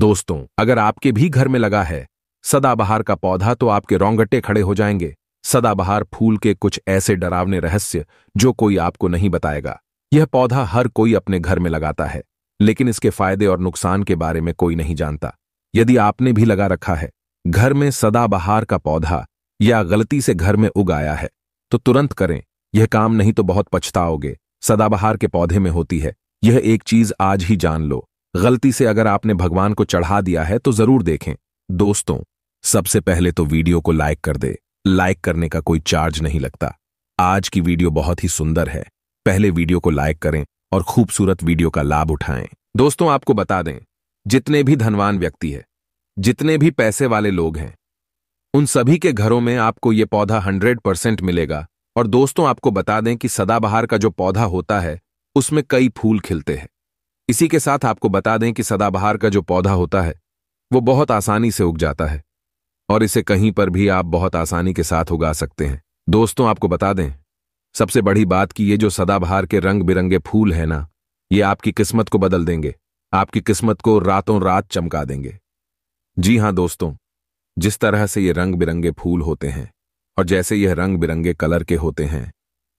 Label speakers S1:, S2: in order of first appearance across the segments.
S1: दोस्तों, अगर आपके भी घर में लगा है सदाबहार का पौधा तो आपके रोंगटे खड़े हो जाएंगे। सदाबहार फूल के कुछ ऐसे डरावने रहस्य जो कोई आपको नहीं बताएगा। यह पौधा हर कोई अपने घर में लगाता है, लेकिन इसके फायदे और नुकसान के बारे में कोई नहीं जानता। यदि आपने भी लगा रखा है घर में सदाबहार का पौधा या गलती से घर में उग आया है तो तुरंत करें, यह काम नहीं तो बहुत पछताओगे। सदाबहार के पौधे में होती है यह एक चीज आज ही जान लो। गलती से अगर आपने भगवान को चढ़ा दिया है तो जरूर देखें। दोस्तों, सबसे पहले तो वीडियो को लाइक कर दे। लाइक करने का कोई चार्ज नहीं लगता। आज की वीडियो बहुत ही सुंदर है। पहले वीडियो को लाइक करें और खूबसूरत वीडियो का लाभ उठाएं। दोस्तों, आपको बता दें, जितने भी धनवान व्यक्ति है, जितने भी पैसे वाले लोग हैं, उन सभी के घरों में आपको यह पौधा 100% मिलेगा। और दोस्तों, आपको बता दें कि सदाबहार का जो पौधा होता है उसमें कई फूल खिलते हैं। इसी के साथ आपको बता दें कि सदाबहार का जो पौधा होता है वो बहुत आसानी से उग जाता है और इसे कहीं पर भी आप बहुत आसानी के साथ उगा सकते हैं। दोस्तों, आपको बता दें, सबसे बड़ी बात कि ये जो सदाबहार के रंग बिरंगे फूल है ना, ये आपकी किस्मत को बदल देंगे। आपकी किस्मत को रातों रात चमका देंगे। जी हां दोस्तों, जिस तरह से ये रंग बिरंगे फूल होते हैं और जैसे यह रंग बिरंगे कलर के होते हैं,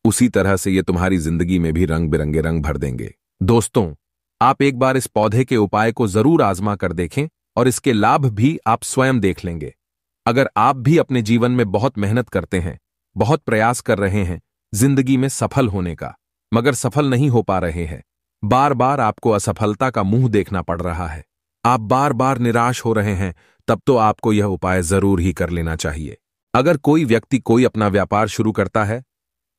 S1: उसी तरह से ये तुम्हारी जिंदगी में भी रंग बिरंगे रंग भर देंगे। दोस्तों, आप एक बार इस पौधे के उपाय को जरूर आजमा कर देखें और इसके लाभ भी आप स्वयं देख लेंगे। अगर आप भी अपने जीवन में बहुत मेहनत करते हैं, बहुत प्रयास कर रहे हैं जिंदगी में सफल होने का, मगर सफल नहीं हो पा रहे हैं, बार बार आपको असफलता का मुंह देखना पड़ रहा है, आप बार बार निराश हो रहे हैं, तब तो आपको यह उपाय जरूर ही कर लेना चाहिए। अगर कोई व्यक्ति कोई अपना व्यापार शुरू करता है,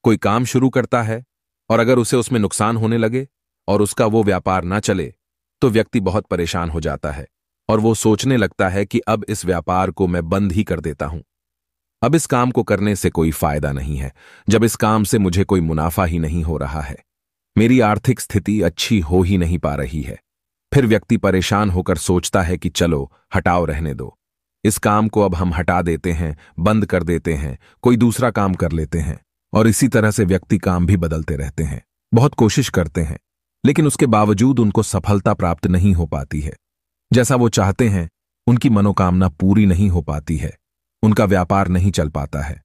S1: कोई काम शुरू करता है और अगर उसे उसमें नुकसान होने लगे और उसका वो व्यापार ना चले तो व्यक्ति बहुत परेशान हो जाता है और वो सोचने लगता है कि अब इस व्यापार को मैं बंद ही कर देता हूं। अब इस काम को करने से कोई फायदा नहीं है, जब इस काम से मुझे कोई मुनाफा ही नहीं हो रहा है, मेरी आर्थिक स्थिति अच्छी हो ही नहीं पा रही है। फिर व्यक्ति परेशान होकर सोचता है कि चलो हटाओ, रहने दो, इस काम को अब हम हटा देते हैं, बंद कर देते हैं, कोई दूसरा काम कर लेते हैं। और इसी तरह से व्यक्ति काम भी बदलते रहते हैं, बहुत कोशिश करते हैं, लेकिन उसके बावजूद उनको सफलता प्राप्त नहीं हो पाती है। जैसा वो चाहते हैं उनकी मनोकामना पूरी नहीं हो पाती है, उनका व्यापार नहीं चल पाता है।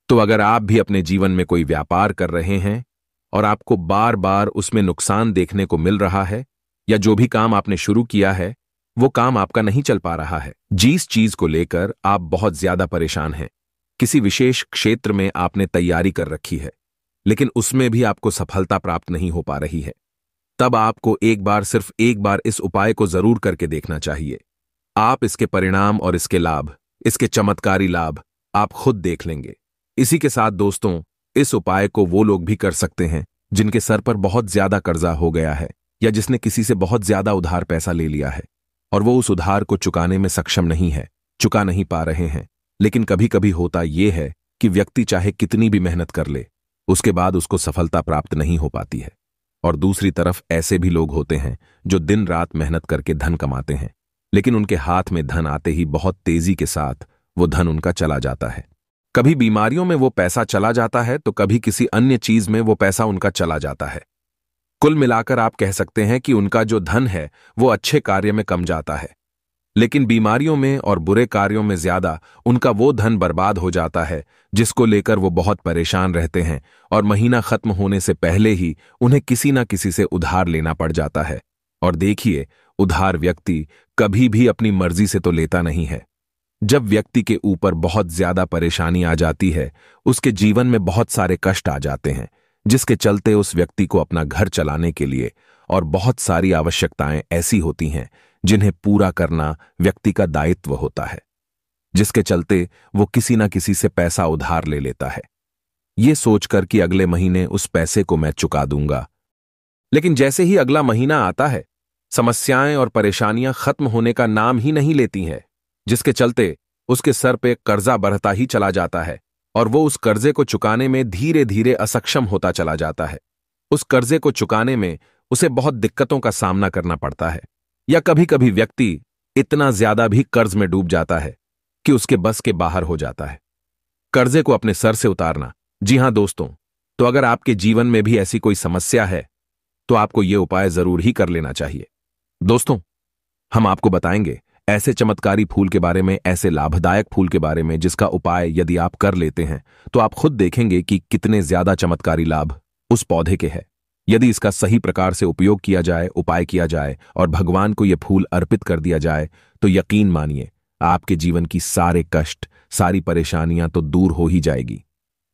S1: तो अगर आप भी अपने जीवन में कोई व्यापार कर रहे हैं और आपको बार बार उसमें नुकसान देखने को मिल रहा है, या जो भी काम आपने शुरू किया है वो काम आपका नहीं चल पा रहा है, जिस चीज को लेकर आप बहुत ज्यादा परेशान हैं, किसी विशेष क्षेत्र में आपने तैयारी कर रखी है लेकिन उसमें भी आपको सफलता प्राप्त नहीं हो पा रही है, तब आपको एक बार, सिर्फ एक बार इस उपाय को जरूर करके देखना चाहिए। आप इसके परिणाम और इसके लाभ, इसके चमत्कारी लाभ आप खुद देख लेंगे। इसी के साथ दोस्तों, इस उपाय को वो लोग भी कर सकते हैं जिनके सर पर बहुत ज्यादा कर्जा हो गया है या जिसने किसी से बहुत ज्यादा उधार पैसा ले लिया है और वो उस उधार को चुकाने में सक्षम नहीं है, चुका नहीं पा रहे हैं। लेकिन कभी कभी होता यह है कि व्यक्ति चाहे कितनी भी मेहनत कर ले, उसके बाद उसको सफलता प्राप्त नहीं हो पाती है। और दूसरी तरफ ऐसे भी लोग होते हैं जो दिन रात मेहनत करके धन कमाते हैं, लेकिन उनके हाथ में धन आते ही बहुत तेजी के साथ वो धन उनका चला जाता है। कभी बीमारियों में वो पैसा चला जाता है तो कभी किसी अन्य चीज में वो पैसा उनका चला जाता है। कुल मिलाकर आप कह सकते हैं कि उनका जो धन है वो अच्छे कार्य में कम जाता है, लेकिन बीमारियों में और बुरे कार्यों में ज्यादा उनका वो धन बर्बाद हो जाता है जिसको लेकर वो बहुत परेशान रहते हैं और महीना खत्म होने से पहले ही उन्हें किसी ना किसी से उधार लेना पड़ जाता है। और देखिए, उधार व्यक्ति कभी भी अपनी मर्जी से तो लेता नहीं है। जब व्यक्ति के ऊपर बहुत ज्यादा परेशानी आ जाती है, उसके जीवन में बहुत सारे कष्ट आ जाते हैं, जिसके चलते उस व्यक्ति को अपना घर चलाने के लिए और बहुत सारी आवश्यकताएं ऐसी होती हैं जिन्हें पूरा करना व्यक्ति का दायित्व होता है, जिसके चलते वो किसी ना किसी से पैसा उधार ले लेता है, ये सोचकर कि अगले महीने उस पैसे को मैं चुका दूंगा। लेकिन जैसे ही अगला महीना आता है, समस्याएं और परेशानियां खत्म होने का नाम ही नहीं लेती हैं, जिसके चलते उसके सर पे कर्जा बढ़ता ही चला जाता है और वो उस कर्जे को चुकाने में धीरे धीरे असक्षम होता चला जाता है। उस कर्जे को चुकाने में उसे बहुत दिक्कतों का सामना करना पड़ता है, या कभी कभी व्यक्ति इतना ज्यादा भी कर्ज में डूब जाता है कि उसके बस के बाहर हो जाता है। कर्जे को अपने सर से उतारना, जी हां दोस्तों, तो अगर आपके जीवन में भी ऐसी कोई समस्या है तो आपको यह उपाय जरूर ही कर लेना चाहिए। दोस्तों, हम आपको बताएंगे ऐसे चमत्कारी फूल के बारे में, ऐसे लाभदायक फूल के बारे में जिसका उपाय यदि आप कर लेते हैं तो आप खुद देखेंगे कि कितने ज्यादा चमत्कारी लाभ उस पौधे के हैं। यदि इसका सही प्रकार से उपयोग किया जाए, उपाय किया जाए और भगवान को यह फूल अर्पित कर दिया जाए तो यकीन मानिए आपके जीवन की सारे कष्ट, सारी परेशानियां तो दूर हो ही जाएगी।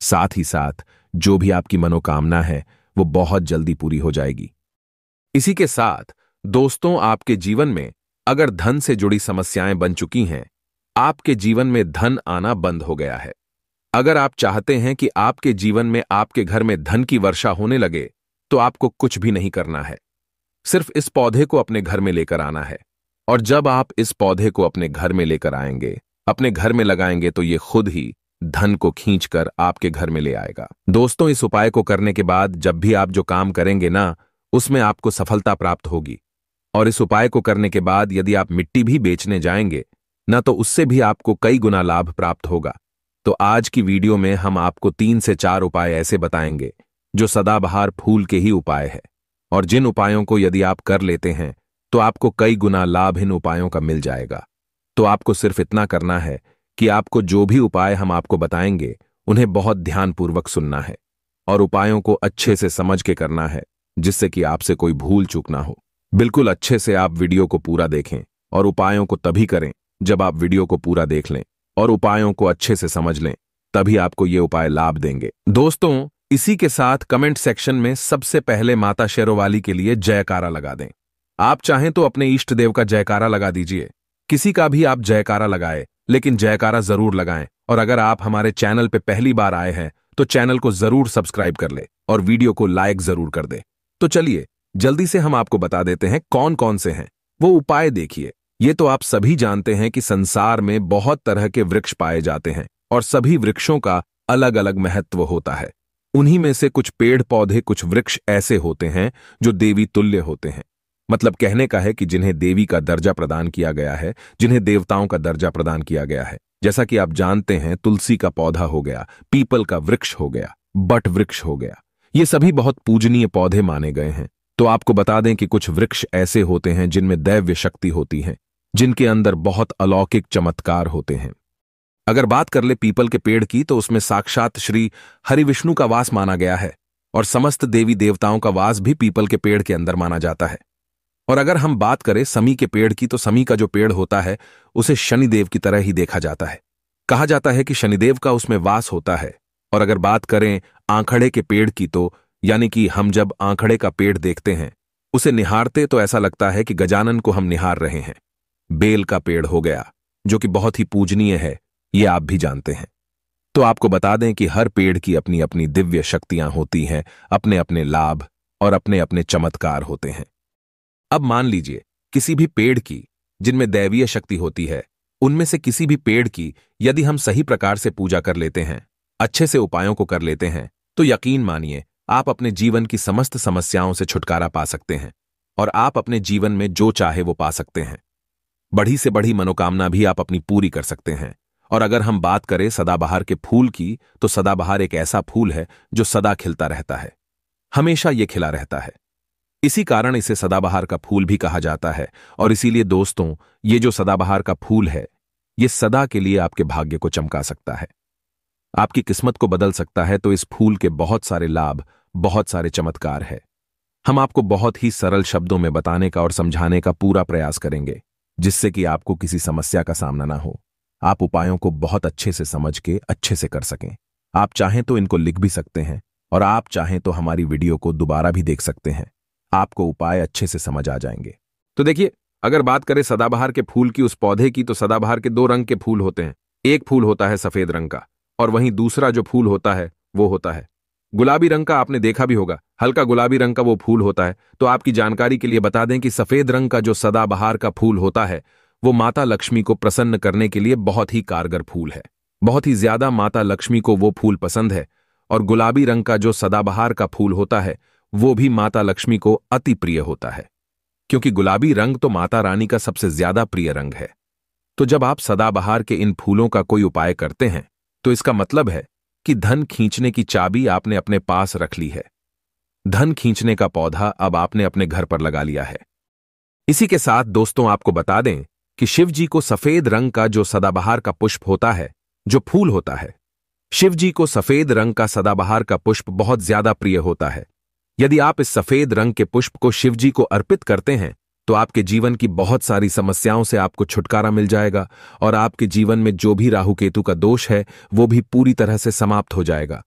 S1: साथ ही साथ जो भी आपकी मनोकामना है वो बहुत जल्दी पूरी हो जाएगी। इसी के साथ दोस्तों, आपके जीवन में अगर धन से जुड़ी समस्याएं बन चुकी हैं, आपके जीवन में धन आना बंद हो गया है, अगर आप चाहते हैं कि आपके जीवन में, आपके घर में धन की वर्षा होने लगे, तो आपको कुछ भी नहीं करना है। सिर्फ इस पौधे को अपने घर में लेकर आना है। और जब आप इस पौधे को अपने घर में लेकर आएंगे, अपने घर में लगाएंगे, तो ये खुद ही धन को खींचकर आपके घर में ले आएगा। दोस्तों, इस उपाय को करने के बाद जब भी आप जो काम करेंगे ना, उसमें आपको सफलता प्राप्त होगी। और इस उपाय को करने के बाद यदि आप मिट्टी भी बेचने जाएंगे ना, तो उससे भी आपको कई गुना लाभ प्राप्त होगा। तो आज की वीडियो में हम आपको 3 से 4 उपाय ऐसे बताएंगे जो सदाबहार फूल के ही उपाय है, और जिन उपायों को यदि आप कर लेते हैं तो आपको कई गुना लाभ इन उपायों का मिल जाएगा। तो आपको सिर्फ इतना करना है कि आपको जो भी उपाय हम आपको बताएंगे उन्हें बहुत ध्यानपूर्वक सुनना है और उपायों को अच्छे से समझ के करना है, जिससे कि आपसे कोई भूल चूक ना हो। बिल्कुल अच्छे से आप वीडियो को पूरा देखें और उपायों को तभी करें जब आप वीडियो को पूरा देख लें और उपायों को अच्छे से समझ लें, तभी आपको ये उपाय लाभ देंगे। दोस्तों, इसी के साथ कमेंट सेक्शन में सबसे पहले माता शेरोवाली के लिए जयकारा लगा दें। आप चाहें तो अपने इष्ट देव का जयकारा लगा दीजिए, किसी का भी आप जयकारा लगाएं, लेकिन जयकारा जरूर लगाएं। और अगर आप हमारे चैनल पे पहली बार आए हैं तो चैनल को जरूर सब्सक्राइब कर ले और वीडियो को लाइक जरूर कर दे। तो चलिए जल्दी से हम आपको बता देते हैं कौन कौन से हैं वो उपाय। देखिए, ये तो आप सभी जानते हैं कि संसार में बहुत तरह के वृक्ष पाए जाते हैं और सभी वृक्षों का अलग अलग महत्व होता है। उन्हीं में से कुछ पेड़ पौधे, कुछ वृक्ष ऐसे होते हैं जो देवी तुल्य होते हैं। मतलब कहने का है कि जिन्हें देवी का दर्जा प्रदान किया गया है, जिन्हें देवताओं का दर्जा प्रदान किया गया है। जैसा कि आप जानते हैं, तुलसी का पौधा हो गया, पीपल का वृक्ष हो गया, बट वृक्ष हो गया, ये सभी बहुत पूजनीय पौधे माने गए हैं। तो आपको बता दें कि कुछ वृक्ष ऐसे होते हैं जिनमें दैव्य शक्ति होती है, जिनके अंदर बहुत अलौकिक चमत्कार होते हैं। अगर बात कर ले पीपल के पेड़ की, तो उसमें साक्षात श्री हरिविष्णु का वास माना गया है और समस्त देवी देवताओं का वास भी पीपल के पेड़ के अंदर माना जाता है। और अगर हम बात करें समी के पेड़ की, तो समी का जो पेड़ होता है उसे शनिदेव की तरह ही देखा जाता है। कहा जाता है कि शनिदेव का उसमें वास होता है। और अगर बात करें आंखड़े के पेड़ की, तो यानी कि हम जब आंखड़े का पेड़ देखते हैं, उसे निहारते तो ऐसा लगता है कि गजानन को हम निहार रहे हैं। बेल का पेड़ हो गया, जो कि बहुत ही पूजनीय है, ये आप भी जानते हैं। तो आपको बता दें कि हर पेड़ की अपनी अपनी दिव्य शक्तियां होती हैं, अपने अपने लाभ और अपने अपने चमत्कार होते हैं। अब मान लीजिए किसी भी पेड़ की जिनमें दैवीय शक्ति होती है, उनमें से किसी भी पेड़ की यदि हम सही प्रकार से पूजा कर लेते हैं, अच्छे से उपायों को कर लेते हैं, तो यकीन मानिए आप अपने जीवन की समस्त समस्याओं से छुटकारा पा सकते हैं और आप अपने जीवन में जो चाहे वो पा सकते हैं। बड़ी से बड़ी मनोकामना भी आप अपनी पूरी कर सकते हैं। और अगर हम बात करें सदाबहार के फूल की, तो सदाबहार एक ऐसा फूल है जो सदा खिलता रहता है, हमेशा ये खिला रहता है। इसी कारण इसे सदाबहार का फूल भी कहा जाता है। और इसीलिए दोस्तों, ये जो सदाबहार का फूल है, ये सदा के लिए आपके भाग्य को चमका सकता है, आपकी किस्मत को बदल सकता है। तो इस फूल के बहुत सारे लाभ, बहुत सारे चमत्कार है। हम आपको बहुत ही सरल शब्दों में बताने का और समझाने का पूरा प्रयास करेंगे, जिससे कि आपको किसी समस्या का सामना ना हो, आप उपायों को बहुत अच्छे से समझ के अच्छे से कर सकें। आप चाहें तो इनको लिख भी सकते हैं और आप चाहें तो हमारी वीडियो को दोबारा भी देख सकते हैं, आपको उपाय अच्छे से समझ आ जाएंगे। तो देखिए, अगर बात करें सदाबहार के फूल की, उस पौधे की, तो सदाबहार के 2 रंग के फूल होते हैं। एक फूल होता है सफेद रंग का और वहीं दूसरा जो फूल होता है वो होता है गुलाबी रंग का। आपने देखा भी होगा, हल्का गुलाबी रंग का वो फूल होता है। तो आपकी जानकारी के लिए बता दें कि सफेद रंग का जो सदाबहार का फूल होता है, वो माता लक्ष्मी को प्रसन्न करने के लिए बहुत ही कारगर फूल है। बहुत ही ज्यादा माता लक्ष्मी को वो फूल पसंद है। और गुलाबी रंग का जो सदाबहार का फूल होता है, वो भी माता लक्ष्मी को अति प्रिय होता है, क्योंकि गुलाबी रंग तो माता रानी का सबसे ज्यादा प्रिय रंग है। तो जब आप सदाबहार के इन फूलों का कोई उपाय करते हैं, तो इसका मतलब है कि धन खींचने की चाबी आपने अपने पास रख ली है। धन खींचने का पौधा अब आपने अपने घर पर लगा लिया है। इसी के साथ दोस्तों आपको बता दें कि शिव जी को सफेद रंग का जो सदाबहार का पुष्प होता है, जो फूल होता है, शिव जी को सफेद रंग का सदाबहार का पुष्प बहुत ज्यादा प्रिय होता है। यदि आप इस सफेद रंग के पुष्प को शिव जी को अर्पित करते हैं तो आपके जीवन की बहुत सारी समस्याओं से आपको छुटकारा मिल जाएगा और आपके जीवन में जो भी राहु केतु का दोष है वो भी पूरी तरह से समाप्त हो जाएगा।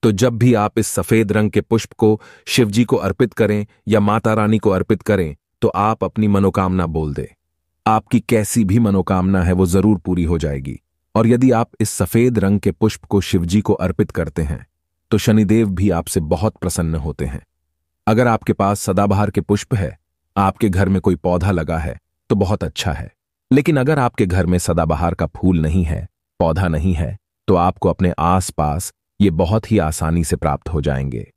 S1: तो जब भी आप इस सफेद रंग के पुष्प को शिव जी को अर्पित करें या माता रानी को अर्पित करें तो आप अपनी मनोकामना बोल दें। आपकी कैसी भी मनोकामना है वो जरूर पूरी हो जाएगी। और यदि आप इस सफेद रंग के पुष्प को शिव जी को अर्पित करते हैं तो शनिदेव भी आपसे बहुत प्रसन्न होते हैं। अगर आपके पास सदाबहार के पुष्प है, आपके घर में कोई पौधा लगा है तो बहुत अच्छा है। लेकिन अगर आपके घर में सदाबहार का फूल नहीं है, पौधा नहीं है, तो आपको अपने आसपास ये बहुत ही आसानी से प्राप्त हो जाएंगे।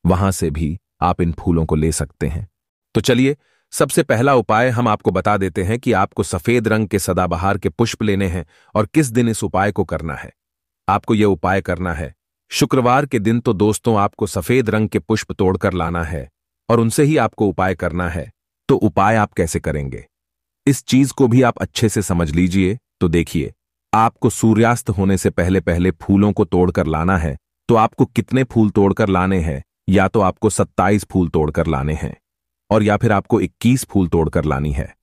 S1: वहां से भी आप इन फूलों को ले सकते हैं। तो चलिए, सबसे पहला उपाय हम आपको बता देते हैं कि आपको सफेद रंग के सदाबहार के पुष्प लेने हैं और किस दिन इस उपाय को करना है। आपको यह उपाय करना है शुक्रवार के दिन। तो दोस्तों आपको सफेद रंग के पुष्प तोड़कर लाना है और उनसे ही आपको उपाय करना है। तो उपाय आप कैसे करेंगे, इस चीज को भी आप अच्छे से समझ लीजिए। तो देखिए, आपको सूर्यास्त होने से पहले पहले फूलों को तोड़कर लाना है। तो आपको कितने फूल तोड़कर लाने हैं, या तो आपको 27 फूल तोड़कर लाने हैं और या फिर आपको 21 फूल तोड़कर लानी है।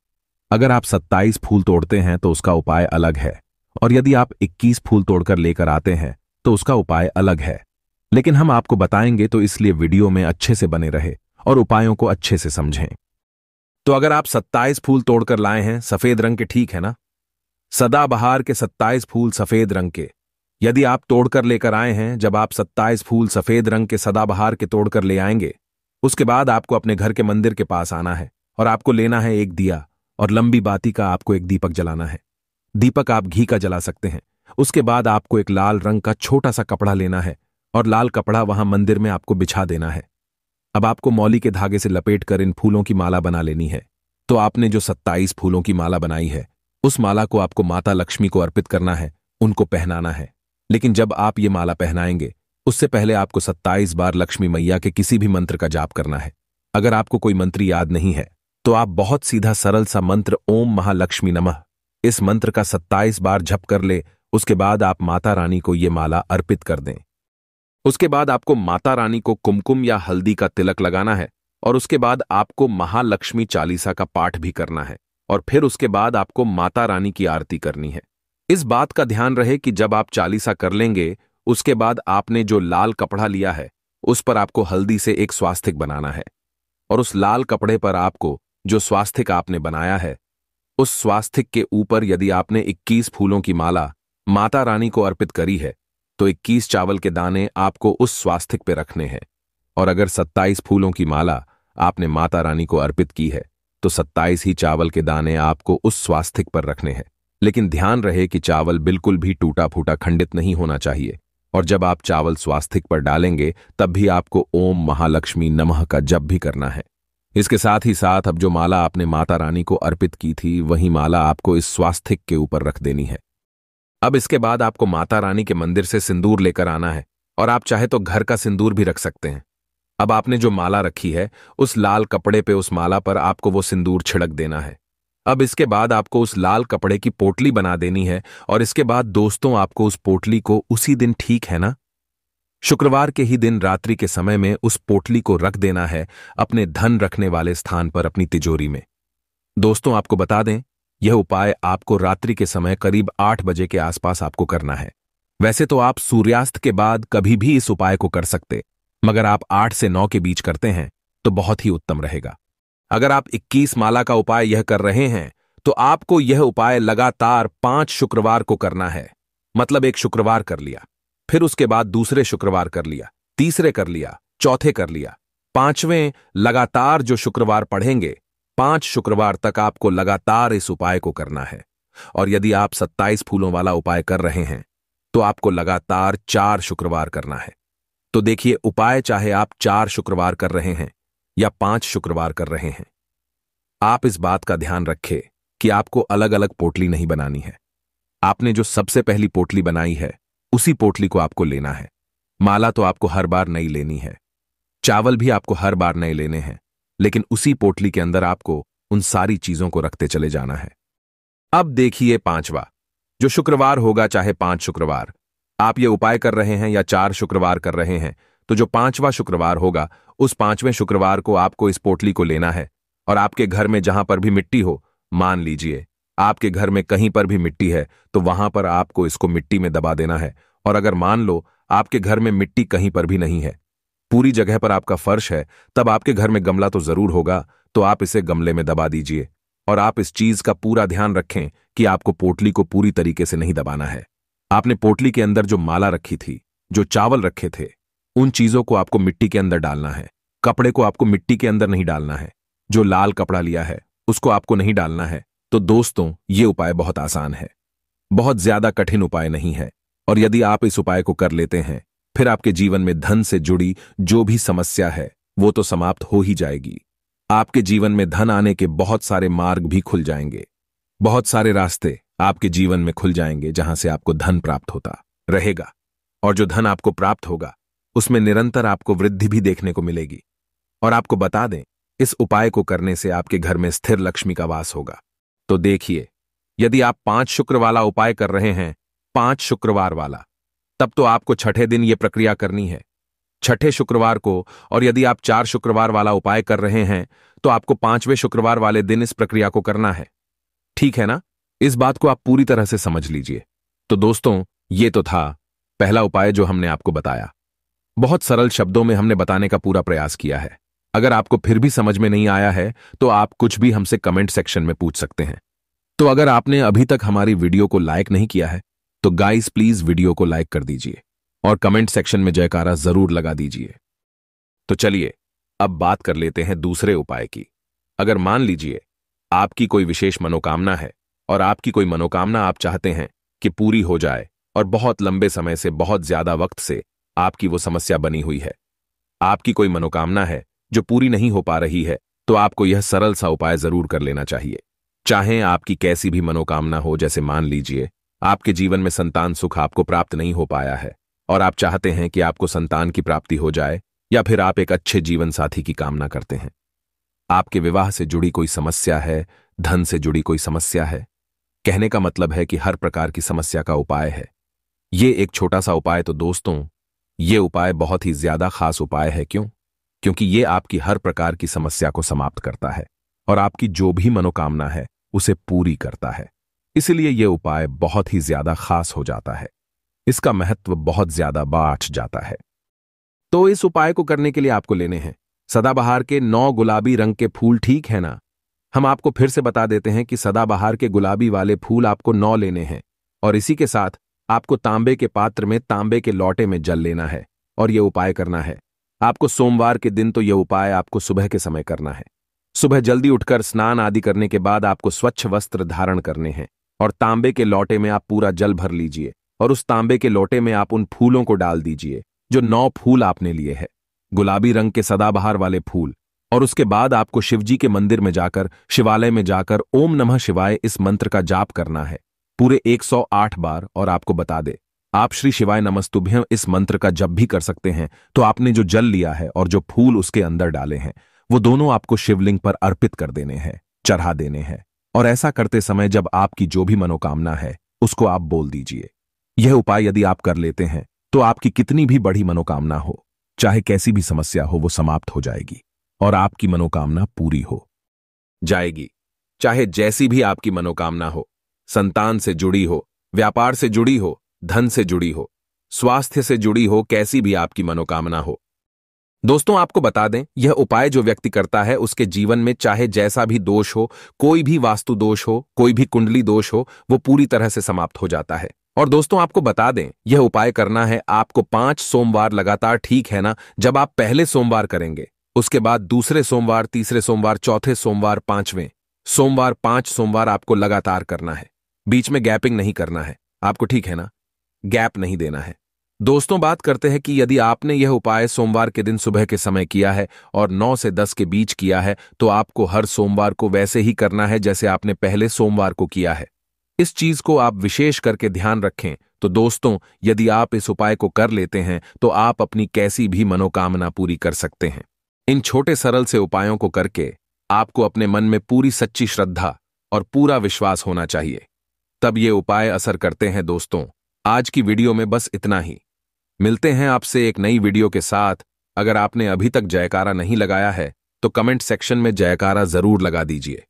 S1: अगर आप 27 फूल तोड़ते हैं तो उसका उपाय अलग है, और यदि आप 21 फूल तोड़कर लेकर आते हैं तो उसका उपाय अलग है। लेकिन हम आपको बताएंगे, तो इसलिए वीडियो में अच्छे से बने रहे और उपायों को अच्छे से समझें। तो अगर आप 27 फूल तोड़कर लाए हैं सफेद रंग के, ठीक है ना, सदाबहार के 27 फूल सफेद रंग के यदि आप तोड़कर लेकर आए हैं, जब आप 27 फूल सफेद रंग के सदाबहार के तोड़कर ले आएंगे, उसके बाद आपको अपने घर के मंदिर के पास आना है और आपको लेना है एक दिया और लंबी बाती का आपको एक दीपक जलाना है। दीपक आप घी का जला सकते हैं। उसके बाद आपको एक लाल रंग का छोटा सा कपड़ा लेना है और लाल कपड़ा वहां मंदिर में आपको बिछा देना है। अब आपको मौली के धागे से लपेटकर इन फूलों की माला बना लेनी है। तो आपने जो 27 फूलों की माला बनाई है, उस माला को आपको माता लक्ष्मी को अर्पित करना है, उनको पहनाना है। लेकिन जब आप ये माला पहनाएंगे, उससे पहले आपको 27 बार लक्ष्मी मैया के किसी भी मंत्र का जाप करना है। अगर आपको कोई मंत्र याद नहीं है तो आप बहुत सीधा सरल सा मंत्र ओम महालक्ष्मी नमः, इस मंत्र का 27 बार जप कर ले। उसके बाद आप माता रानी को ये माला अर्पित कर दें। उसके बाद आपको माता रानी को कुमकुम या हल्दी का तिलक लगाना है और उसके बाद आपको महालक्ष्मी चालीसा का पाठ भी करना है और फिर उसके बाद आपको माता रानी की आरती करनी है। इस बात का ध्यान रहे कि जब आप चालीसा कर लेंगे, उसके बाद आपने जो लाल कपड़ा लिया है उस पर आपको हल्दी से एक स्वास्तिक बनाना है और उस लाल कपड़े पर आपको जो स्वास्तिक आपने बनाया है, उस स्वास्तिक के ऊपर यदि आपने 21 फूलों की माला माता रानी को अर्पित करी है तो 21 चावल के दाने आपको उस स्वास्तिक पे रखने हैं। और अगर 27 फूलों की माला आपने माता रानी को अर्पित की है तो 27 ही चावल के दाने आपको उस स्वास्तिक पर रखने हैं। लेकिन ध्यान रहे कि चावल बिल्कुल भी टूटा फूटा खंडित नहीं होना चाहिए। और जब आप चावल स्वास्तिक पर डालेंगे तब भी आपको ओम महालक्ष्मी नमः का जप भी करना है। इसके साथ ही साथ अब जो माला आपने माता रानी को अर्पित की थी, वही माला आपको इस स्वास्तिक के ऊपर रख देनी है। अब इसके बाद आपको माता रानी के मंदिर से सिंदूर लेकर आना है और आप चाहे तो घर का सिंदूर भी रख सकते हैं। अब आपने जो माला रखी है, उस लाल कपड़े पे उस माला पर आपको वो सिंदूर छिड़क देना है। अब इसके बाद आपको उस लाल कपड़े की पोटली बना देनी है और इसके बाद दोस्तों आपको उस पोटली को उसी दिन, ठीक है ना, शुक्रवार के ही दिन रात्रि के समय में उस पोटली को रख देना है अपने धन रखने वाले स्थान पर, अपनी तिजोरी में। दोस्तों आपको बता दें, यह उपाय आपको रात्रि के समय करीब 8 बजे के आसपास आपको करना है। वैसे तो आप सूर्यास्त के बाद कभी भी इस उपाय को कर सकते, मगर आप 8 से 9 के बीच करते हैं तो बहुत ही उत्तम रहेगा। अगर आप 21 माला का उपाय यह कर रहे हैं तो आपको यह उपाय लगातार 5 शुक्रवार को करना है। मतलब एक शुक्रवार कर लिया, फिर उसके बाद दूसरे शुक्रवार कर लिया, तीसरे कर लिया, चौथे कर लिया, 5वें लगातार जो शुक्रवार पढ़ेंगे, 5 शुक्रवार तक आपको लगातार इस उपाय को करना है। और यदि आप 27 फूलों वाला उपाय कर रहे हैं तो आपको लगातार 4 शुक्रवार करना है। तो देखिए, उपाय चाहे आप 4 शुक्रवार कर रहे हैं या 5 शुक्रवार कर रहे हैं, आप इस बात का ध्यान रखें कि आपको अलग अलग पोटली नहीं बनानी है। आपने जो सबसे पहली पोटली बनाई है उसी पोटली को आपको लेना है। माला तो आपको हर बार नई लेनी है, चावल भी आपको हर बार नए लेने हैं, लेकिन उसी पोटली के अंदर आपको उन सारी चीजों को रखते चले जाना है। अब देखिए पांचवा, जो शुक्रवार होगा, चाहे 5 शुक्रवार आप ये उपाय कर रहे हैं या 4 शुक्रवार कर रहे हैं, तो जो 5वां शुक्रवार होगा, उस 5वें शुक्रवार को आपको इस पोटली को लेना है और आपके घर में जहां पर भी मिट्टी हो, मान लीजिए आपके घर में कहीं पर भी मिट्टी है, तो वहां पर आपको इसको मिट्टी में दबा देना है। और अगर मान लो आपके घर में मिट्टी कहीं पर भी नहीं है, पूरी जगह पर आपका फर्श है, तब आपके घर में गमला तो जरूर होगा, तो आप इसे गमले में दबा दीजिए। और आप इस चीज का पूरा ध्यान रखें कि आपको पोटली को पूरी तरीके से नहीं दबाना है। आपने पोटली के अंदर जो माला रखी थी, जो चावल रखे थे, उन चीजों को आपको मिट्टी के अंदर डालना है। कपड़े को आपको मिट्टी के अंदर नहीं डालना है। जो लाल कपड़ा लिया है उसको आपको नहीं डालना है। तो दोस्तों, ये उपाय बहुत आसान है, बहुत ज्यादा कठिन उपाय नहीं है। और यदि आप इस उपाय को कर लेते हैं, फिर आपके जीवन में धन से जुड़ी जो भी समस्या है वो तो समाप्त हो ही जाएगी। आपके जीवन में धन आने के बहुत सारे मार्ग भी खुल जाएंगे, बहुत सारे रास्ते आपके जीवन में खुल जाएंगे जहां से आपको धन प्राप्त होता रहेगा। और जो धन आपको प्राप्त होगा उसमें निरंतर आपको वृद्धि भी देखने को मिलेगी। और आपको बता दें, इस उपाय को करने से आपके घर में स्थिर लक्ष्मी का वास होगा। तो देखिए, यदि आप 5 शुक्र वाला उपाय कर रहे हैं, 5 शुक्रवार वाला, तब तो आपको छठे दिन यह प्रक्रिया करनी है, छठे शुक्रवार को। और यदि आप 4 शुक्रवार वाला उपाय कर रहे हैं, तो आपको 5वें शुक्रवार वाले दिन इस प्रक्रिया को करना है। ठीक है ना? इस बात को आप पूरी तरह से समझ लीजिए। तो दोस्तों, ये तो था पहला उपाय जो हमने आपको बताया। बहुत सरल शब्दों में हमने बताने का पूरा प्रयास किया है। अगर आपको फिर भी समझ में नहीं आया है, तो आप कुछ भी हमसे कमेंट सेक्शन में पूछ सकते हैं। तो अगर आपने अभी तक हमारी वीडियो को लाइक नहीं किया है, तो गाइस प्लीज वीडियो को लाइक कर दीजिए और कमेंट सेक्शन में जयकारा जरूर लगा दीजिए। तो चलिए अब बात कर लेते हैं दूसरे उपाय की। अगर मान लीजिए आपकी कोई विशेष मनोकामना है और आपकी कोई मनोकामना आप चाहते हैं कि पूरी हो जाए, और बहुत लंबे समय से, बहुत ज्यादा वक्त से आपकी वो समस्या बनी हुई है, आपकी कोई मनोकामना है जो पूरी नहीं हो पा रही है, तो आपको यह सरल सा उपाय जरूर कर लेना चाहिए। चाहे आपकी कैसी भी मनोकामना हो, जैसे मान लीजिए आपके जीवन में संतान सुख आपको प्राप्त नहीं हो पाया है और आप चाहते हैं कि आपको संतान की प्राप्ति हो जाए, या फिर आप एक अच्छे जीवन साथी की कामना करते हैं, आपके विवाह से जुड़ी कोई समस्या है, धन से जुड़ी कोई समस्या है, कहने का मतलब है कि हर प्रकार की समस्या का उपाय है ये एक छोटा सा उपाय। तो दोस्तों, ये उपाय बहुत ही ज्यादा खास उपाय है। क्यों? क्योंकि ये आपकी हर प्रकार की समस्या को समाप्त करता है और आपकी जो भी मनोकामना है उसे पूरी करता है। इसलिए यह उपाय बहुत ही ज्यादा खास हो जाता है, इसका महत्व बहुत ज्यादा बढ़ जाता है। तो इस उपाय को करने के लिए आपको लेने हैं सदाबहार के 9 गुलाबी रंग के फूल। ठीक है ना? हम आपको फिर से बता देते हैं कि सदाबहार के गुलाबी वाले फूल आपको 9 लेने हैं, और इसी के साथ आपको तांबे के पात्र में तांबे के लोटे में जल लेना है और यह उपाय करना है। आपको सोमवार के दिन तो यह उपाय आपको सुबह के समय करना है। सुबह जल्दी उठकर स्नान आदि करने के बाद आपको स्वच्छ वस्त्र धारण करने हैं और तांबे के लोटे में आप पूरा जल भर लीजिए और उस तांबे के लोटे में आप उन फूलों को डाल दीजिए जो 9 फूल आपने लिए हैं, गुलाबी रंग के सदाबहार वाले फूल। और उसके बाद आपको शिवजी के मंदिर में जाकर, शिवालय में जाकर ओम नमः शिवाय इस मंत्र का जाप करना है पूरे 108 बार। और आपको बता दे, आप श्री शिवाय नमस्तुभ्यं इस मंत्र का जब भी कर सकते हैं, तो आपने जो जल लिया है और जो फूल उसके अंदर डाले हैं, वो दोनों आपको शिवलिंग पर अर्पित कर देने हैं, चढ़ा देने हैं। और ऐसा करते समय जब आपकी जो भी मनोकामना है उसको आप बोल दीजिए। यह उपाय यदि आप कर लेते हैं तो आपकी कितनी भी बड़ी मनोकामना हो, चाहे कैसी भी समस्या हो, वो समाप्त हो जाएगी और आपकी मनोकामना पूरी हो जाएगी। चाहे जैसी भी आपकी मनोकामना हो, संतान से जुड़ी हो, व्यापार से जुड़ी हो, धन से जुड़ी हो, स्वास्थ्य से जुड़ी हो, कैसी भी आपकी मनोकामना हो। दोस्तों, आपको बता दें, यह उपाय जो व्यक्ति करता है उसके जीवन में चाहे जैसा भी दोष हो, कोई भी वास्तु दोष हो, कोई भी कुंडली दोष हो, वो पूरी तरह से समाप्त हो जाता है। और दोस्तों, आपको बता दें, यह उपाय करना है आपको 5 सोमवार लगातार। ठीक है ना? जब आप पहले सोमवार करेंगे, उसके बाद दूसरे सोमवार, तीसरे सोमवार, चौथे सोमवार, 5वें सोमवार, 5 सोमवार आपको लगातार करना है, बीच में गैपिंग नहीं करना है आपको। ठीक है ना? गैप नहीं देना है। दोस्तों, बात करते हैं कि यदि आपने यह उपाय सोमवार के दिन सुबह के समय किया है और 9 से 10 के बीच किया है, तो आपको हर सोमवार को वैसे ही करना है जैसे आपने पहले सोमवार को किया है। इस चीज को आप विशेष करके ध्यान रखें। तो दोस्तों, यदि आप इस उपाय को कर लेते हैं तो आप अपनी कैसी भी मनोकामना पूरी कर सकते हैं। इन छोटे सरल से उपायों को करके आपको अपने मन में पूरी सच्ची श्रद्धा और पूरा विश्वास होना चाहिए, तब ये उपाय असर करते हैं। दोस्तों, आज की वीडियो में बस इतना ही। मिलते हैं आपसे एक नई वीडियो के साथ। अगर आपने अभी तक जयकारा नहीं लगाया है तो कमेंट सेक्शन में जयकारा जरूर लगा दीजिए।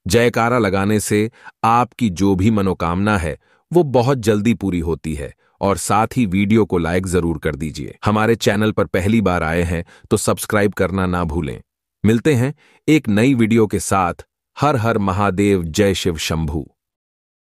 S1: जयकारा लगाने से आपकी जो भी मनोकामना है वो बहुत जल्दी पूरी होती है। और साथ ही वीडियो को लाइक जरूर कर दीजिए। हमारे चैनल पर पहली बार आए हैं तो सब्सक्राइब करना ना भूलें। मिलते हैं एक नई वीडियो के साथ। हर हर महादेव, जय शिव शंभू।